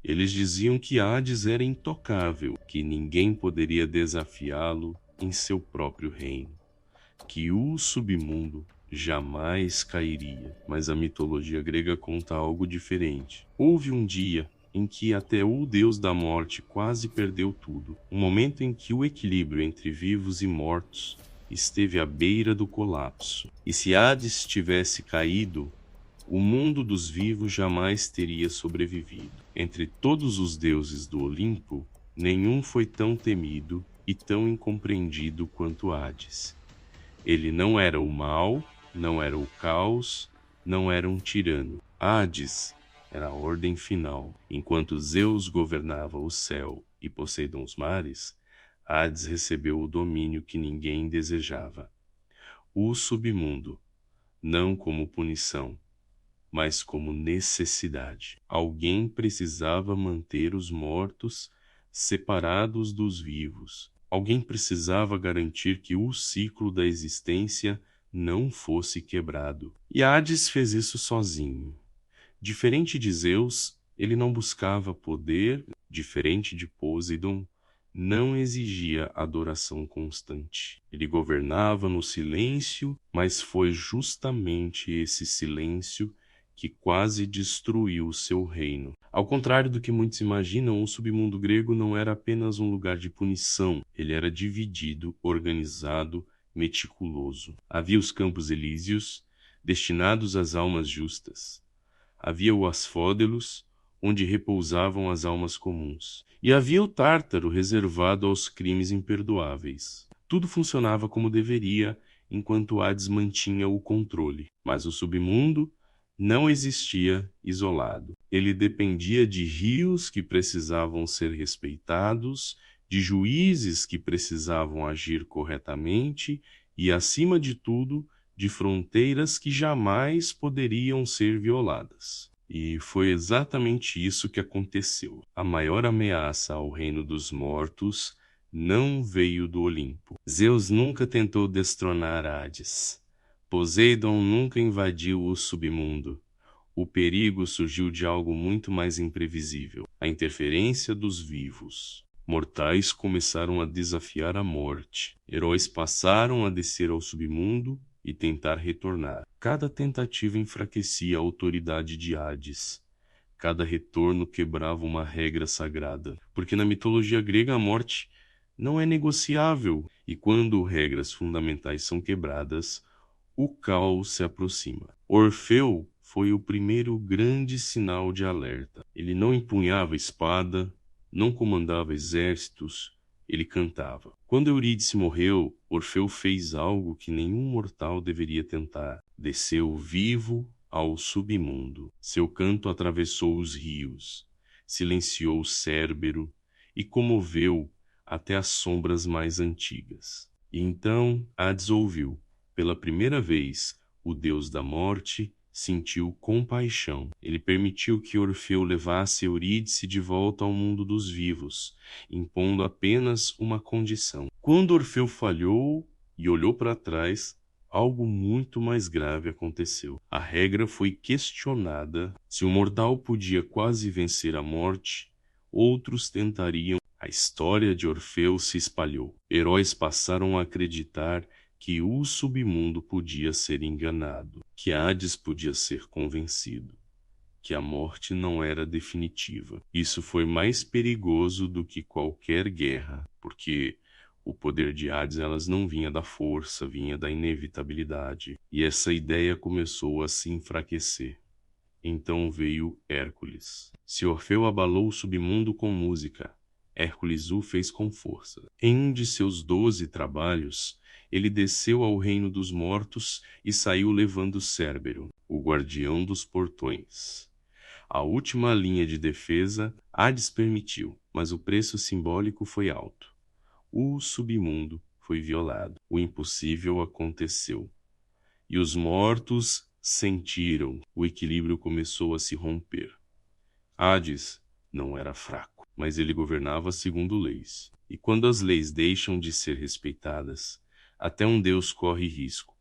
Eles diziam que Hades era intocável, que ninguém poderia desafiá-lo em seu próprio reino, que o submundo jamais cairia. Mas a mitologia grega conta algo diferente. Houve um dia em que até o deus da morte quase perdeu tudo, um momento em que o equilíbrio entre vivos e mortos esteve à beira do colapso. E se Hades tivesse caído, o mundo dos vivos jamais teria sobrevivido. Entre todos os deuses do Olimpo, nenhum foi tão temido e tão incompreendido quanto Hades. Ele não era o mal, não era o caos, não era um tirano. Hades era a ordem final. Enquanto Zeus governava o céu e Poseidon os mares, Hades recebeu o domínio que ninguém desejava. O submundo, não como punição, mas como necessidade. Alguém precisava manter os mortos separados dos vivos. Alguém precisava garantir que o ciclo da existência não fosse quebrado. E Hades fez isso sozinho. Diferente de Zeus, ele não buscava poder, diferente de Poseidon, não exigia adoração constante. Ele governava no silêncio, mas foi justamente esse silêncio que quase destruiu o seu reino. Ao contrário do que muitos imaginam, o submundo grego não era apenas um lugar de punição. Ele era dividido, organizado, meticuloso. Havia os campos elíseos, destinados às almas justas. Havia o Asfódelos, onde repousavam as almas comuns. E havia o Tártaro, reservado aos crimes imperdoáveis. Tudo funcionava como deveria, enquanto Hades mantinha o controle. Mas o submundo não existia isolado. Ele dependia de rios que precisavam ser respeitados, de juízes que precisavam agir corretamente e, acima de tudo, de fronteiras que jamais poderiam ser violadas. E foi exatamente isso que aconteceu. A maior ameaça ao reino dos mortos não veio do Olimpo. Zeus nunca tentou destronar Hades. Poseidon nunca invadiu o submundo. O perigo surgiu de algo muito mais imprevisível: a interferência dos vivos. Mortais começaram a desafiar a morte. Heróis passaram a descer ao submundo e tentar retornar. Cada tentativa enfraquecia a autoridade de Hades. Cada retorno quebrava uma regra sagrada, porque na mitologia grega a morte não é negociável, e quando regras fundamentais são quebradas, o caos se aproxima. Orfeu foi o primeiro grande sinal de alerta. Ele não empunhava espada, não comandava exércitos, ele cantava. Quando Eurídice morreu, Orfeu fez algo que nenhum mortal deveria tentar. Desceu vivo ao submundo. Seu canto atravessou os rios, silenciou Cérbero e comoveu até as sombras mais antigas. E então Hades ouviu. Pela primeira vez, o deus da morte sentiu compaixão. Ele permitiu que Orfeu levasse Eurídice de volta ao mundo dos vivos, impondo apenas uma condição. Quando Orfeu falhou e olhou para trás, algo muito mais grave aconteceu. A regra foi questionada. Se o mortal podia quase vencer a morte, outros tentariam. A história de Orfeu se espalhou. Heróis passaram a acreditar que o submundo podia ser enganado, que Hades podia ser convencido, que a morte não era definitiva. Isso foi mais perigoso do que qualquer guerra, porque o poder de Hades elas não vinha da força, vinha da inevitabilidade, e essa ideia começou a se enfraquecer. Então veio Hércules. Se Orfeu abalou o submundo com música, Hércules o fez com força. Em um de seus 12 trabalhos, ele desceu ao reino dos mortos e saiu levando Cérbero, o guardião dos portões. A última linha de defesa Hades permitiu, mas o preço simbólico foi alto. O submundo foi violado. O impossível aconteceu. E os mortos sentiram. O equilíbrio começou a se romper. Hades não era fraco, mas ele governava segundo leis. E quando as leis deixam de ser respeitadas, até um deus corre risco.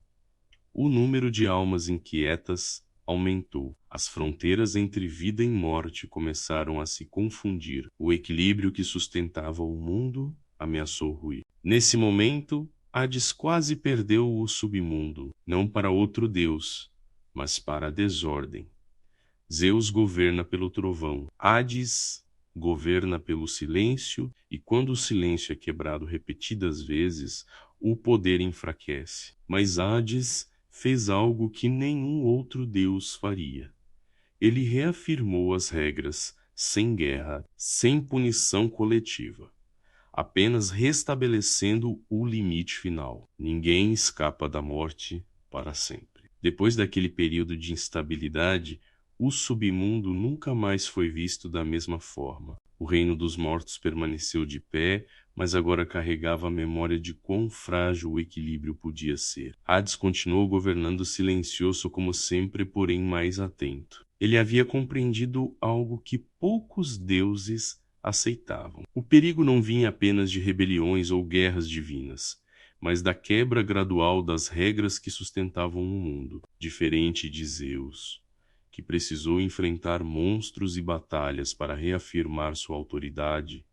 O número de almas inquietas aumentou. As fronteiras entre vida e morte começaram a se confundir. O equilíbrio que sustentava o mundo ameaçou ruir. Nesse momento, Hades quase perdeu o submundo, não para outro deus, mas para a desordem. Zeus governa pelo trovão. Hades governa pelo silêncio, e quando o silêncio é quebrado repetidas vezes, o poder enfraquece. Mas Hades fez algo que nenhum outro deus faria. Ele reafirmou as regras, sem guerra, sem punição coletiva, apenas restabelecendo o limite final. Ninguém escapa da morte para sempre. Depois daquele período de instabilidade, o submundo nunca mais foi visto da mesma forma. O reino dos mortos permaneceu de pé, mas agora carregava a memória de quão frágil o equilíbrio podia ser. Hades continuou governando silencioso como sempre, porém mais atento. Ele havia compreendido algo que poucos deuses aceitavam. O perigo não vinha apenas de rebeliões ou guerras divinas, mas da quebra gradual das regras que sustentavam o mundo. Diferente de Zeus, que precisou enfrentar monstros e batalhas para reafirmar sua autoridade,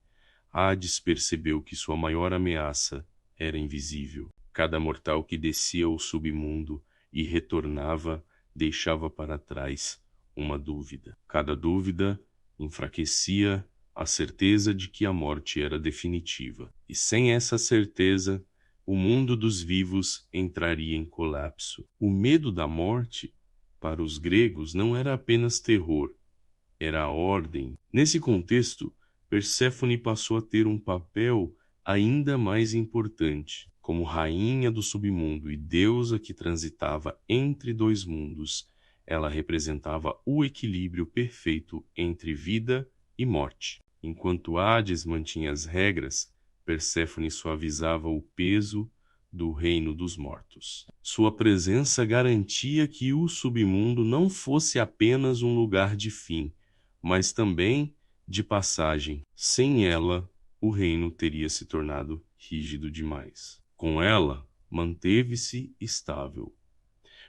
Hades percebeu que sua maior ameaça era invisível. Cada mortal que descia ao submundo e retornava deixava para trás uma dúvida. Cada dúvida enfraquecia a certeza de que a morte era definitiva. E sem essa certeza, o mundo dos vivos entraria em colapso. O medo da morte, para os gregos, não era apenas terror, era a ordem. Nesse contexto, Perséfone passou a ter um papel ainda mais importante. Como rainha do submundo e deusa que transitava entre dois mundos, ela representava o equilíbrio perfeito entre vida e morte. Enquanto Hades mantinha as regras, Perséfone suavizava o peso do reino dos mortos. Sua presença garantia que o submundo não fosse apenas um lugar de fim, mas também de passagem. Sem ela, o reino teria se tornado rígido demais. Com ela, manteve-se estável.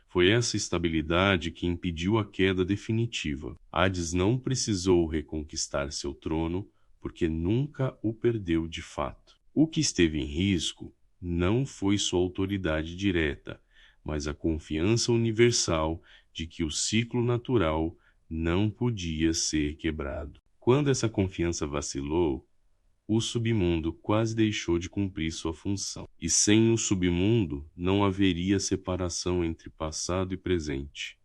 Foi essa estabilidade que impediu a queda definitiva. Hades não precisou reconquistar seu trono, porque nunca o perdeu de fato. O que esteve em risco não foi sua autoridade direta, mas a confiança universal de que o ciclo natural não podia ser quebrado. Quando essa confiança vacilou, o submundo quase deixou de cumprir sua função. E sem o submundo não haveria separação entre passado e presente,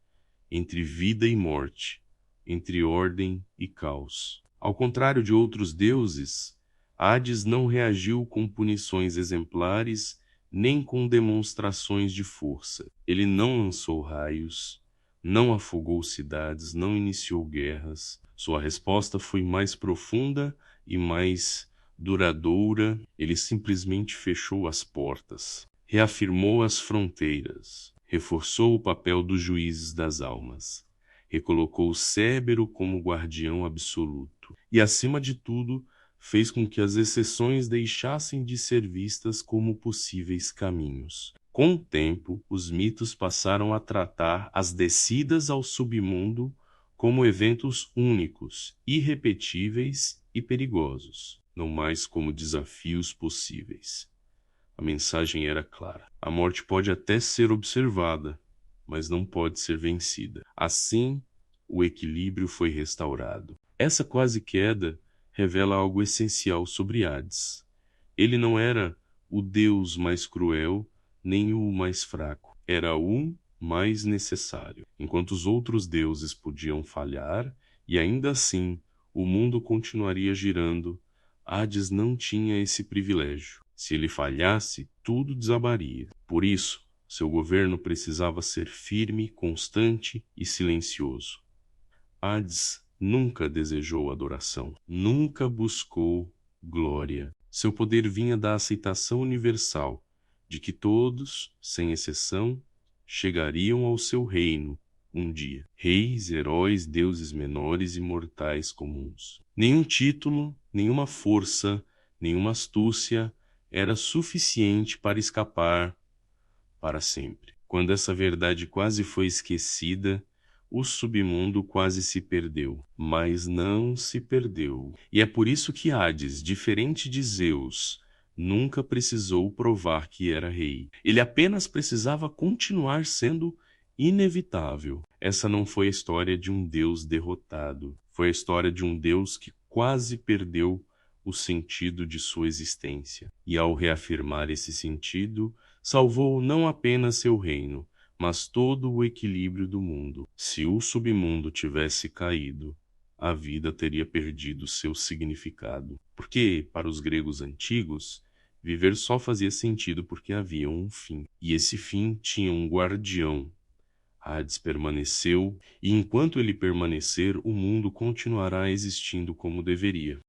entre vida e morte, entre ordem e caos. Ao contrário de outros deuses, Hades não reagiu com punições exemplares nem com demonstrações de força. Ele não lançou raios, não afogou cidades, não iniciou guerras. Sua resposta foi mais profunda e mais duradoura. Ele simplesmente fechou as portas, reafirmou as fronteiras, reforçou o papel dos juízes das almas, recolocou Cérbero como guardião absoluto e, acima de tudo, fez com que as exceções deixassem de ser vistas como possíveis caminhos. Com o tempo, os mitos passaram a tratar as descidas ao submundo como eventos únicos, irrepetíveis e perigosos, não mais como desafios possíveis. A mensagem era clara. A morte pode até ser observada, mas não pode ser vencida. Assim, o equilíbrio foi restaurado. Essa quase queda revela algo essencial sobre Hades. Ele não era o deus mais cruel, nem o mais fraco. Era o mais necessário. Enquanto os outros deuses podiam falhar, e ainda assim o mundo continuaria girando, Hades não tinha esse privilégio. Se ele falhasse, tudo desabaria. Por isso, seu governo precisava ser firme, constante e silencioso. Hades nunca desejou adoração, nunca buscou glória. Seu poder vinha da aceitação universal de que todos, sem exceção, chegariam ao seu reino um dia. Reis, heróis, deuses menores e mortais comuns. Nenhum título, nenhuma força, nenhuma astúcia era suficiente para escapar para sempre. Quando essa verdade quase foi esquecida, o submundo quase se perdeu, mas não se perdeu. E é por isso que Hades, diferente de Zeus, nunca precisou provar que era rei. Ele apenas precisava continuar sendo inevitável. Essa não foi a história de um deus derrotado. Foi a história de um deus que quase perdeu o sentido de sua existência. E ao reafirmar esse sentido, salvou não apenas seu reino, mas todo o equilíbrio do mundo. Se o submundo tivesse caído, a vida teria perdido seu significado. Porque, para os gregos antigos, viver só fazia sentido porque havia um fim. E esse fim tinha um guardião. Hades permaneceu, e enquanto ele permanecer, o mundo continuará existindo como deveria.